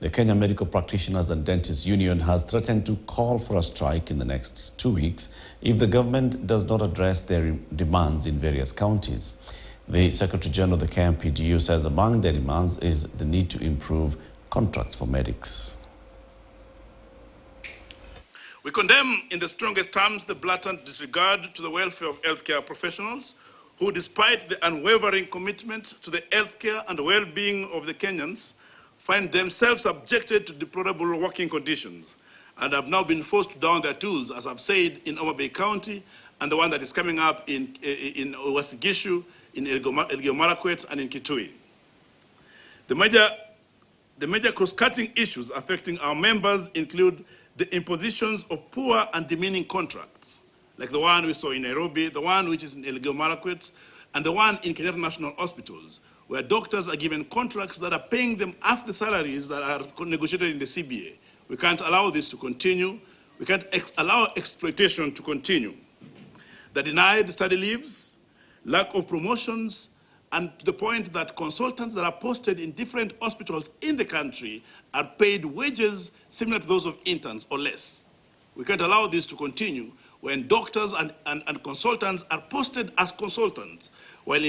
The Kenya Medical Practitioners and Dentists Union has threatened to call for a strike in the next 2 weeks if the government does not address their demands in various counties. The Secretary General of the KMPDU says among their demands is the need to improve contracts for medics. We condemn in the strongest terms the blatant disregard to the welfare of healthcare professionals who, despite the unwavering commitment to the healthcare and well-being of the Kenyans, find themselves subjected to deplorable working conditions and have now been forced to down their tools, as I've said, in Oma Bay County, and the one that is coming up in West Gishu, in Elgeyo Marakwet, and in Kitui. The major cross-cutting issues affecting our members include the impositions of poor and demeaning contracts, like the one we saw in Nairobi, the one which is in Elgeyo Marakwet, and the one in Kenyatta National Hospitals, where doctors are given contracts that are paying them half the salaries that are negotiated in the CBA. We can't allow this to continue. We can't allow exploitation to continue. The denied study leaves, lack of promotions, and to the point that consultants that are posted in different hospitals in the country are paid wages similar to those of interns or less. We can't allow this to continue when doctors and consultants are posted as consultants